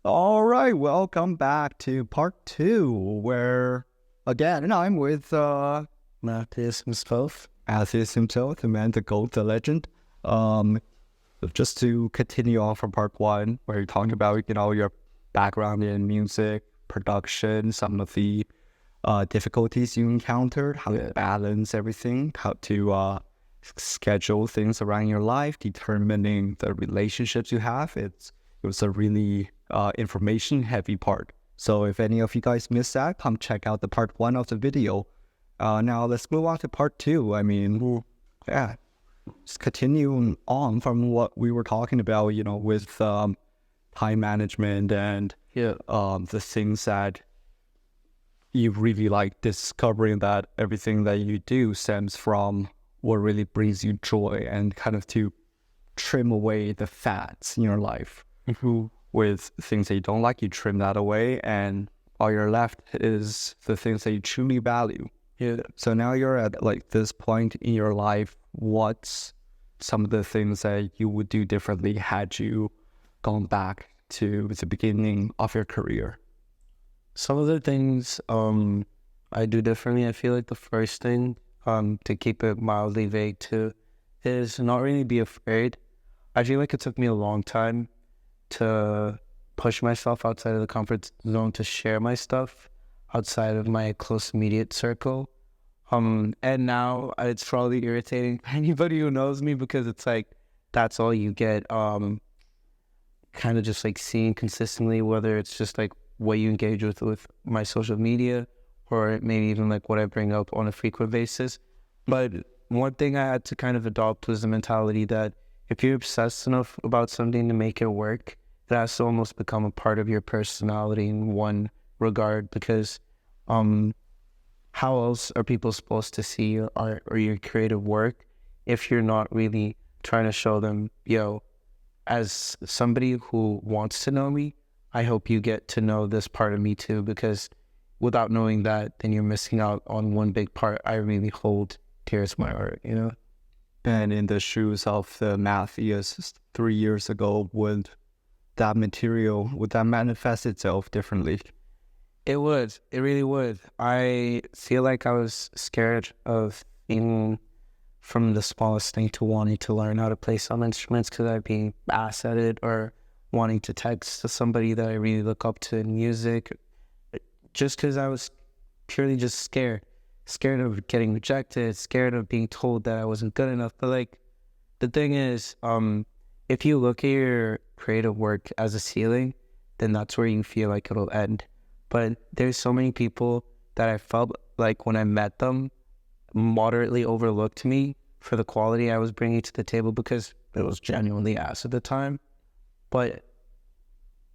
All right, welcome back to part two, where again I'm with Mathias Merbrat. Mathias himself, the man, the goat, the legend. Um, just to continue on from part one, where you talked about your background in music production, some of the difficulties you encountered, how to balance everything, how to schedule things around your life, determining the relationships you have. It was a really information heavy part. So if any of you guys missed that, come check out the part one of the video. Now let's move on to part two. Yeah, just continuing on from what we were talking about, with time management and the things that you really like, discovering that everything that you do stems from what really brings you joy, and kind of to trim away the fats in your life. With things that you don't like, you trim that away, and all you're left is the things that you truly value. So now you're at like this point in your life. What's some of the things that you would do differently had you gone back to the beginning of your career? Some of the things I do differently, I feel like the first thing, to keep it mildly vague too, is not really be afraid. I feel like it took me a long time to push myself outside of the comfort zone, to share my stuff outside of my close immediate circle. And now it's probably irritating for anybody who knows me, because it's like that's all you get, kind of just like seeing consistently, whether it's just like what you engage with my social media, or maybe even like what I bring up on a frequent basis. But one thing I had to kind of adopt was the mentality that if you're obsessed enough about something to make it work, it has to almost become a part of your personality in one regard, because how else are people supposed to see your art or your creative work if you're not really trying to show them, as somebody who wants to know me, I hope you get to know this part of me too, because without knowing that, then you're missing out on one big part I really hold dear as my art, And in the shoes of the Mathias 3 years ago, would that manifest itself differently? It would. It really would. I feel like I was scared of even from the smallest thing to wanting to learn how to play some instruments, because I'd be ass at it, or wanting to text to somebody that I really look up to in music, just because I was purely just scared of getting rejected, scared of being told that I wasn't good enough. But like, the thing is, if you look at your creative work as a ceiling, then that's where you feel like it'll end. But there's so many people that I felt like when I met them, moderately overlooked me for the quality I was bringing to the table, because it was genuinely ass at the time. But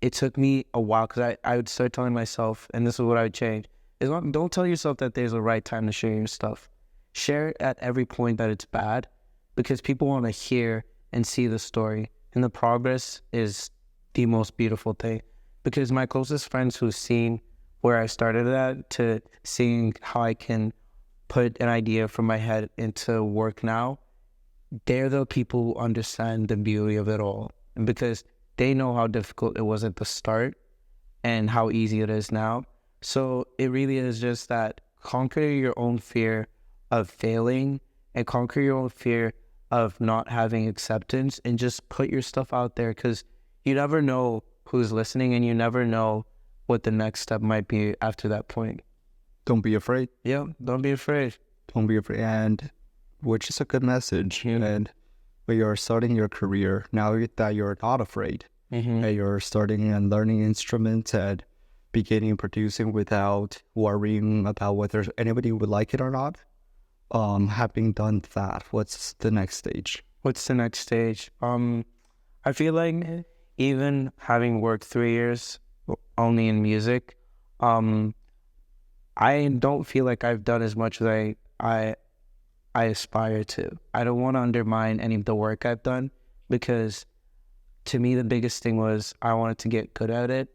it took me a while, because I would start telling myself, and this is what I would change, is don't tell yourself that there's a right time to share your stuff. Share it at every point that it's bad, because people want to hear and see the story. And the progress is the most beautiful thing. Because my closest friends who've seen where I started at to seeing how I can put an idea from my head into work now, they're the people who understand the beauty of it all. And because they know how difficult it was at the start and how easy it is now. So it really is just that conquer your own fear of failing, and conquer your own fear of not having acceptance, and just put your stuff out there, because you never know who's listening, and you never know what the next step might be after that point. Don't be afraid. Yeah, don't be afraid. Don't be afraid. And which is a good message. And when you're starting your career, now that you're not afraid, and you're starting and learning instruments and beginning producing without worrying about whether anybody would like it or not, having done that, what's the next stage? What's the next stage? I feel like even having worked 3 years only in music, I don't feel like I've done as much as I aspire to. I don't want to undermine any of the work I've done, because to me the biggest thing was I wanted to get good at it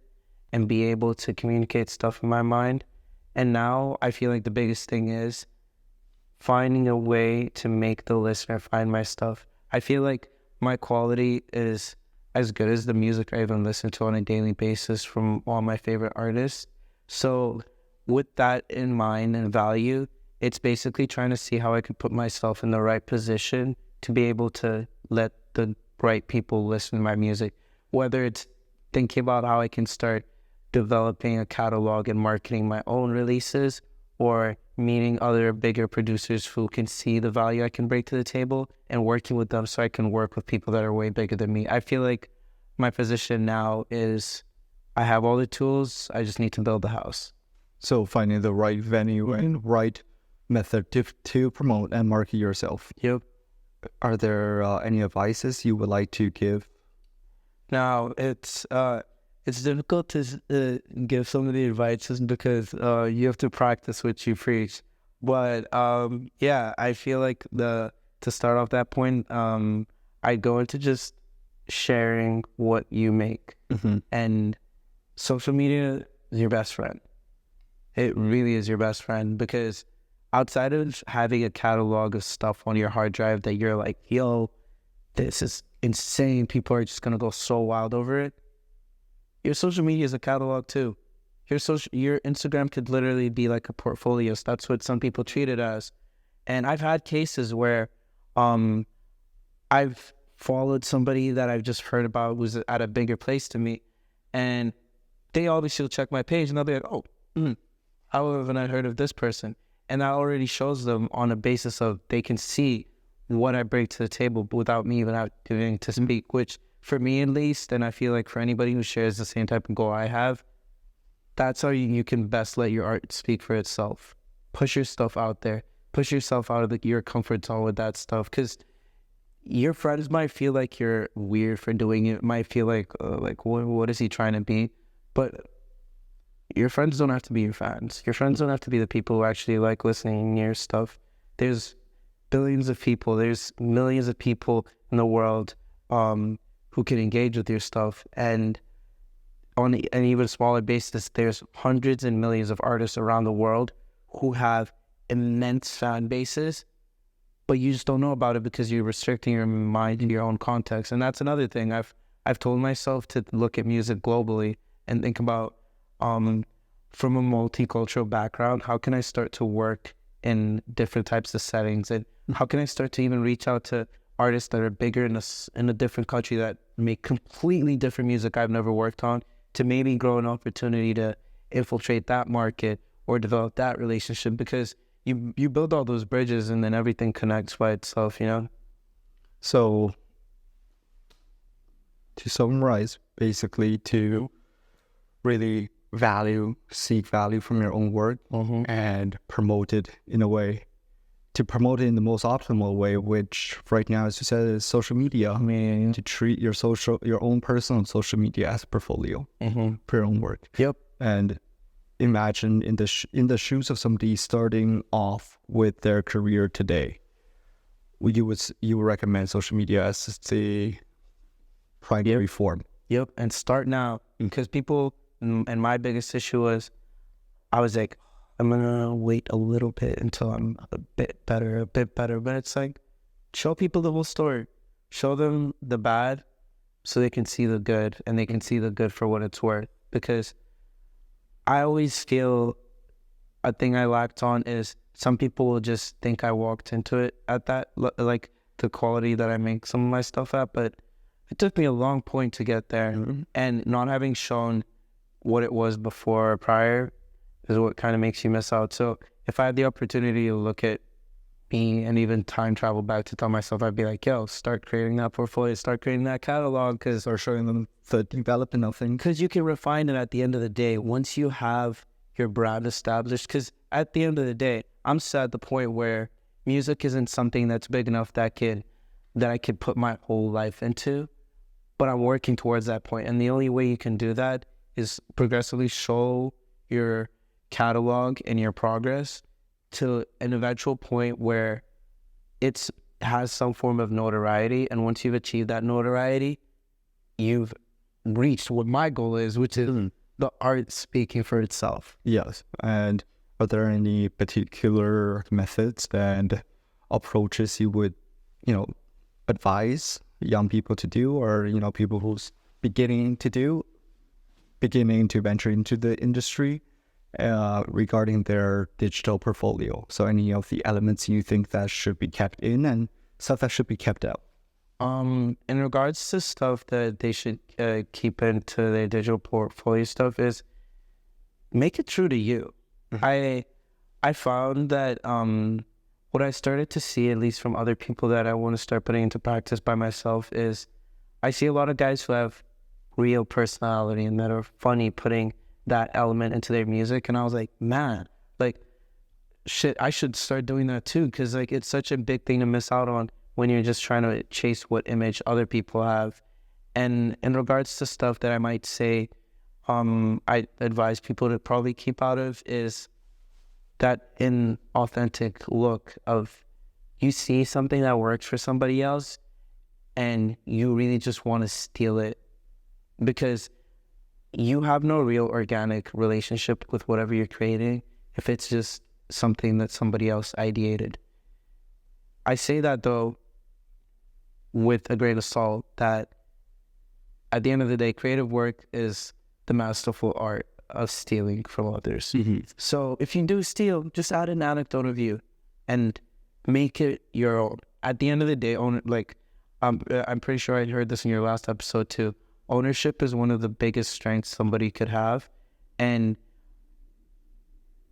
and be able to communicate stuff in my mind. And now I feel like the biggest thing is finding a way to make the listener find my stuff. I feel like my quality is as good as the music I even listen to on a daily basis from all my favorite artists. So with that in mind and value, it's basically trying to see how I can put myself in the right position to be able to let the right people listen to my music, whether it's thinking about how I can start developing a catalog and marketing my own releases, or meeting other bigger producers who can see the value I can bring to the table and working with them so I can work with people that are way bigger than me. I feel like my position now is I have all the tools, I just need to build the house. So finding the right venue and right method to promote and market yourself. Yep. Are there any advices you would like to give? Now, it's difficult to give some of the advices because you have to practice what you preach. But yeah, I feel like to start off that point, I go into just sharing what you make. And social media is your best friend. It really is your best friend, because outside of having a catalog of stuff on your hard drive that you're like, yo, this is insane, people are just gonna go so wild over it, your social media is a catalog too. Your Instagram could literally be like a portfolio. So that's what some people treat it as. And I've had cases where I've followed somebody that I've just heard about who's at a bigger place to me, and they obviously will check my page and they'll be like, oh, how haven't I heard of this person? And that already shows them on a basis of they can see what I bring to the table without me even having to speak, which for me at least, and I feel like for anybody who shares the same type of goal I have, that's how you can best let your art speak for itself. Push your stuff out there. Push yourself out of your comfort zone with that stuff, because your friends might feel like you're weird for doing it, might feel like what is he trying to be? But your friends don't have to be your fans. Your friends don't have to be the people who actually like listening to your stuff. There's billions of people, there's millions of people in the world who can engage with your stuff. And on an even smaller basis, there's hundreds and millions of artists around the world who have immense fan bases, but you just don't know about it because you're restricting your mind in your own context. And that's another thing. I've told myself to look at music globally and think about from a multicultural background, how can I start to work in different types of settings, and how can I start to even reach out to artists that are bigger in a different country that make completely different music I've never worked on, to maybe grow an opportunity to infiltrate that market or develop that relationship, because you build all those bridges and then everything connects by itself, you know? So to summarize, basically to really seek value from your own work and promote it in a way, to promote it in the most optimal way, which right now, as you said, is social media. I mean, to treat your own personal social media as a portfolio for your own work. Yep. And imagine in the shoes of somebody starting off with their career today, you would recommend social media as the primary form. Yep. And start now, because people, and my biggest issue was, I was like, I'm gonna wait a little bit until I'm a bit better. But it's like, show people the whole story. Show them the bad so they can see the good, and they can see the good for what it's worth. Because I always feel a thing I lacked on is some people will just think I walked into it at that, like the quality that I make some of my stuff at. But it took me a long point to get there. And not having shown what it was before or prior is what kind of makes you miss out. So if I had the opportunity to look at me and even time travel back to tell myself, I'd be like, yo, start creating that portfolio, start creating that catalog, or showing them the development of things. Because you can refine it at the end of the day once you have your brand established. Because at the end of the day, I'm still at the point where music isn't something that's big enough that I could put my whole life into, but I'm working towards that point. And the only way you can do that is progressively show your catalog and your progress to an eventual point where it has some form of notoriety. And once you've achieved that notoriety, you've reached what my goal is, which is the art speaking for itself. Yes. And are there any particular methods and approaches you would, advise young people to do, or people who's beginning to venture into the industry regarding their digital portfolio? So any of the elements you think that should be kept in and stuff that should be kept out? In regards to stuff that they should keep into their digital portfolio stuff is make it true to you. I found that what I started to see, at least from other people that I want to start putting into practice by myself, is I see a lot of guys who have real personality and that are funny putting that element into their music. And I was like, man, like, shit, I should start doing that too. Because like, it's such a big thing to miss out on when you're just trying to chase what image other people have. And in regards to stuff that I might say, I advise people to probably keep out of is that inauthentic look of you see something that works for somebody else and you really just want to steal it because you have no real organic relationship with whatever you're creating if it's just something that somebody else ideated. I say that though with a grain of salt, that at the end of the day, creative work is the masterful art of stealing from others. So if you do steal, just add an anecdote of you and make it your own. At the end of the day, own it. Like I'm pretty sure I heard this in your last episode too. Ownership is one of the biggest strengths somebody could have. And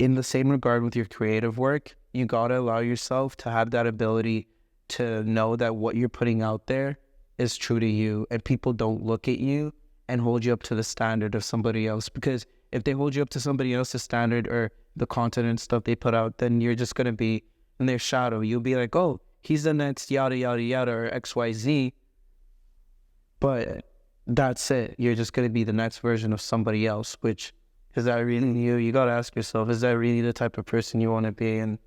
in the same regard with your creative work, you gotta allow yourself to have that ability to know that what you're putting out there is true to you and people don't look at you and hold you up to the standard of somebody else. Because if they hold you up to somebody else's standard or the content and stuff they put out, then you're just going to be in their shadow. You'll be like, oh, he's the next yada, yada, yada, or XYZ. But that's it. You're just going to be the next version of somebody else, which, is that really you? You got to ask yourself, is that really the type of person you want to be? And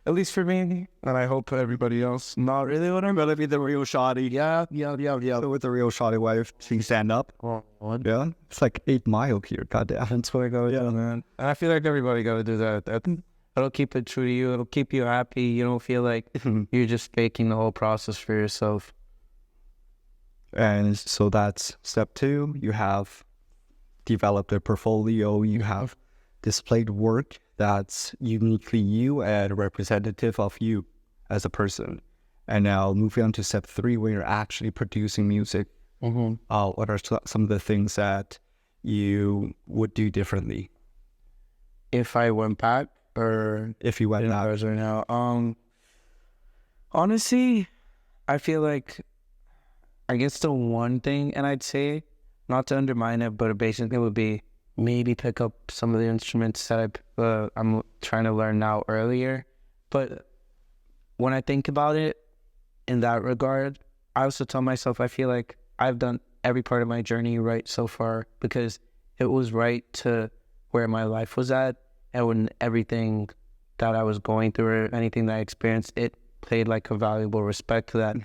at least for me, and I hope for everybody else, not really what I'm going to be the real shoddy. Yeah. So with the real shoddy wife, she stand up. Oh, what? Yeah, it's like 8 Mile here. Goddamn. That's what I go do, man. And I feel like everybody got to do that. It'll keep it true to you. It'll keep you happy. You don't feel like you're just faking the whole process for yourself. And so that's step 2. You have developed a portfolio. You have displayed work that's uniquely you and representative of you as a person. And now moving on to step 3, where you're actually producing music. What are some of the things that you would do differently if I went back, or if you went back right now? Honestly, I feel like I guess the one thing, and I'd say not to undermine it, but basically would be maybe pick up some of the instruments that I'm trying to learn now earlier. But when I think about it in that regard, I also tell myself I feel like I've done every part of my journey right so far because it was right to where my life was at, and when everything that I was going through or anything that I experienced, it played like a valuable respect to that.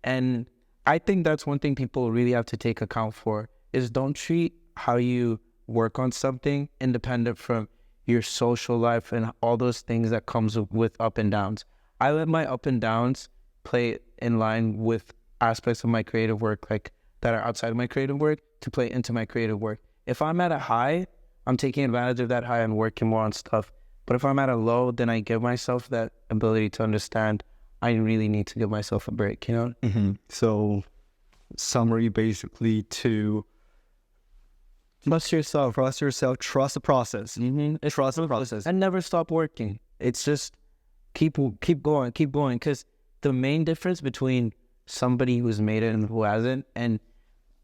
And I think that's one thing people really have to take account for is don't treat how you work on something independent from your social life and all those things that comes with up and downs. I let my up and downs play in line with aspects of my creative work, like that are outside of my creative work, to play into my creative work. If I'm at a high, I'm taking advantage of that high and working more on stuff. But if I'm at a low, then I give myself that ability to understand I really need to give myself a break, you know? So summary basically to trust yourself, trust the process. Trust the process. And never stop working. It's just keep going. Because the main difference between somebody who's made it and who hasn't, and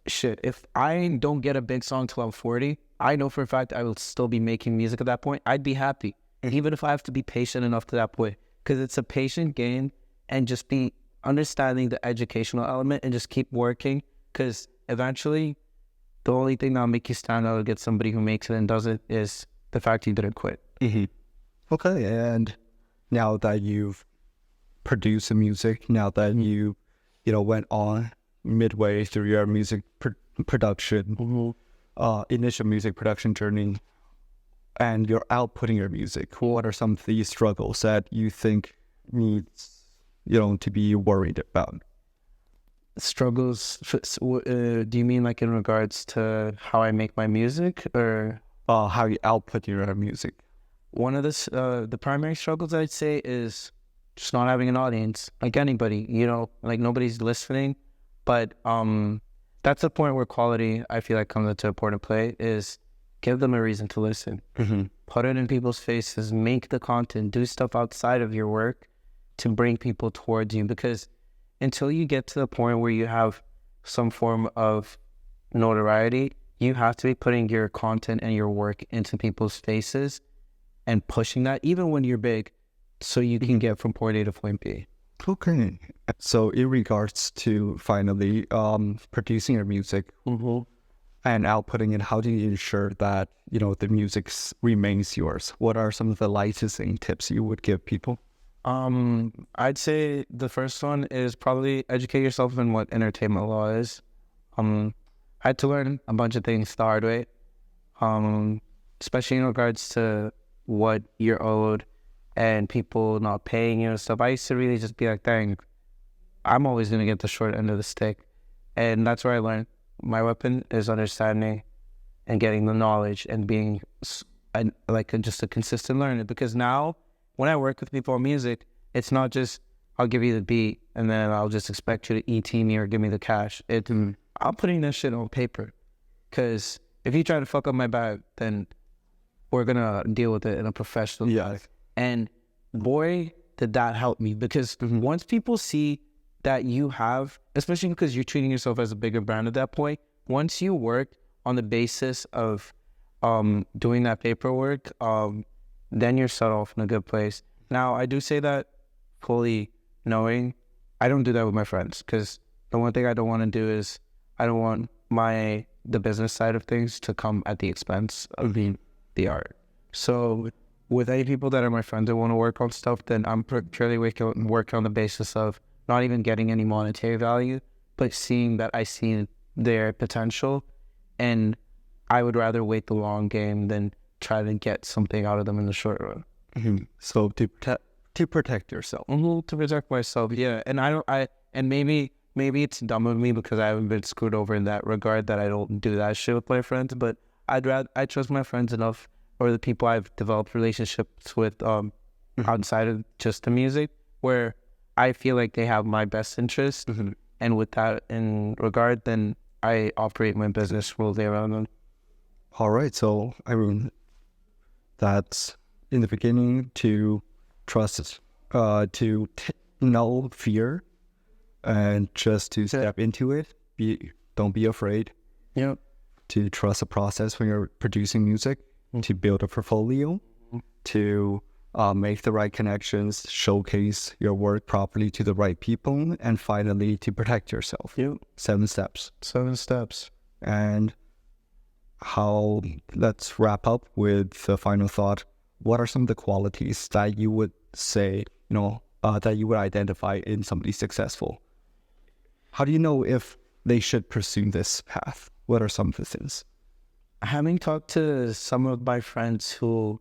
shit, if I don't get a big song till I'm 40, I know for a fact I will still be making music at that point. I'd be happy, even if I have to be patient enough to that point. Because it's a patient game, and just be understanding the educational element and just keep working. Because eventually, the only thing that'll make you stand out against somebody who makes it and does it is the fact you didn't quit. Okay, and now that you've produced the music, now that you went on midway through your music production, initial music production journey, and you're outputting your music, what are some of the struggles that you think needs, to be worried about? Struggles, do you mean like in regards to how I make my music, or How you output your music? one of the primary struggles I'd say is just not having an audience, like anybody, like nobody's listening. But that's the point where quality, I feel like, comes into important play, is give them a reason to listen. Put it in people's faces, make the content, do stuff outside of your work to bring people towards you. Because until you get to the point where you have some form of notoriety, you have to be putting your content and your work into people's faces and pushing that, even when you're big, so you can get from point A to point B. Okay. So in regards to finally producing your music and outputting it, how do you ensure that, the music remains yours? What are some of the licensing tips you would give people? I'd say the first one is probably educate yourself in what entertainment law is. I had to learn a bunch of things the hard way, especially in regards to what you're owed and people not paying you and stuff. I used to really just be like, dang, I'm always going to get the short end of the stick. And that's where I learned my weapon is understanding and getting the knowledge and being just a consistent learner. Because now when I work with people on music, it's not just I'll give you the beat and then I'll just expect you to ET me or give me the cash. I'm putting that shit on paper, because if you try to fuck up my bag, then we're gonna deal with it in a professional way. And boy, did that help me, because once people see that you have, especially because you're treating yourself as a bigger brand at that point, once you work on the basis of doing that paperwork, then you're set off in a good place. Now, I do say that fully knowing I don't do that with my friends, because the one thing I don't want to do is I don't want the business side of things to come at the expense of the art. So with any people that are my friends that want to work on stuff, then I'm purely working on the basis of not even getting any monetary value, but seeing that I see their potential, and I would rather wait the long game than try to get something out of them in the short run. So to protect yourself. To protect myself, yeah. And maybe it's dumb of me because I haven't been screwed over in that regard, that I don't do that shit with my friends, but I trust my friends enough, or the people I've developed relationships with outside of just the music, where I feel like they have my best interest. And with that in regard, then I operate my business rules around them. All right. So, that's in the beginning, to trust, to no fear, and just to step into it. Don't be afraid. Yep. To trust the process when you're producing music, to build a portfolio, to make the right connections, showcase your work properly to the right people, and finally to protect yourself. 7 steps. 7 steps. And let's wrap up with the final thought. What are some of the qualities that you would say, that you would identify in somebody successful? How do you know if they should pursue this path? What are some of the things? Having talked to some of my friends who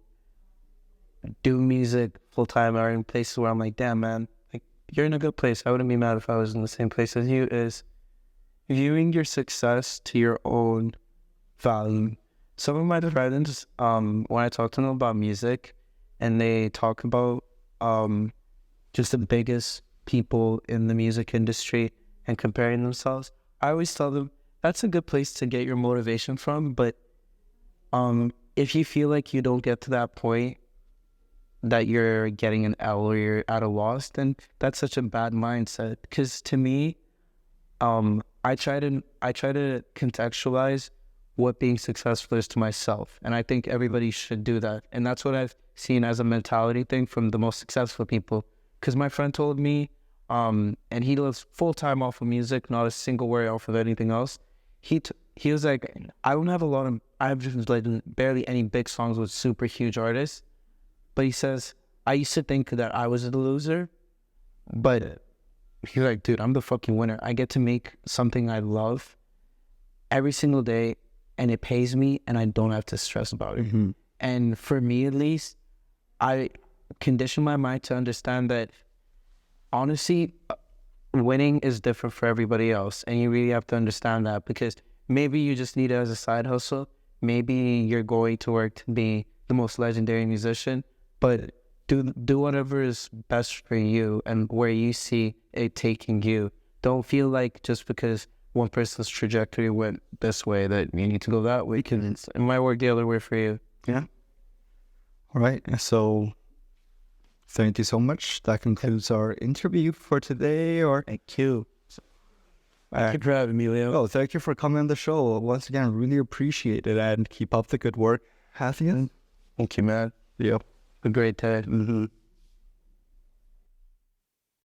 do music full time, are in places where I'm like, damn, man, like, you're in a good place. I wouldn't be mad if I was in the same place as you, is viewing your success to your own value. Some of my friends, when I talk to them about music and they talk about just the biggest people in the music industry and comparing themselves, I always tell them that's a good place to get your motivation from. But if you feel like you don't get to that point, that you're getting an L or you're at a loss, then that's such a bad mindset. Because to me, I try to contextualize what being successful is to myself, and I think everybody should do that. And that's what I've seen as a mentality thing from the most successful people. Because my friend told me, and he lives full time off of music, not a single word off of anything else. He was like, I have just like barely any big songs with super huge artists. But he says, I used to think that I was the loser, but he's like, dude, I'm the fucking winner. I get to make something I love every single day, and it pays me, and I don't have to stress about it. And for me, at least, I condition my mind to understand that, honestly, winning is different for everybody else, and you really have to understand that, because maybe you just need it as a side hustle. Maybe you're going to work to be the most legendary musician, but do whatever is best for you and where you see it taking you. Don't feel like just because one person's trajectory went this way that you need to go that way, because it might work the other way for you. Yeah. All right. So thank you so much. That concludes our interview for today. Thank you. Thank you for having me, Leo. Oh, thank you for coming on the show. Once again, really appreciate it, and keep up the good work. Mathias. Thank you, man. Yeah. A great day. Mm-hmm.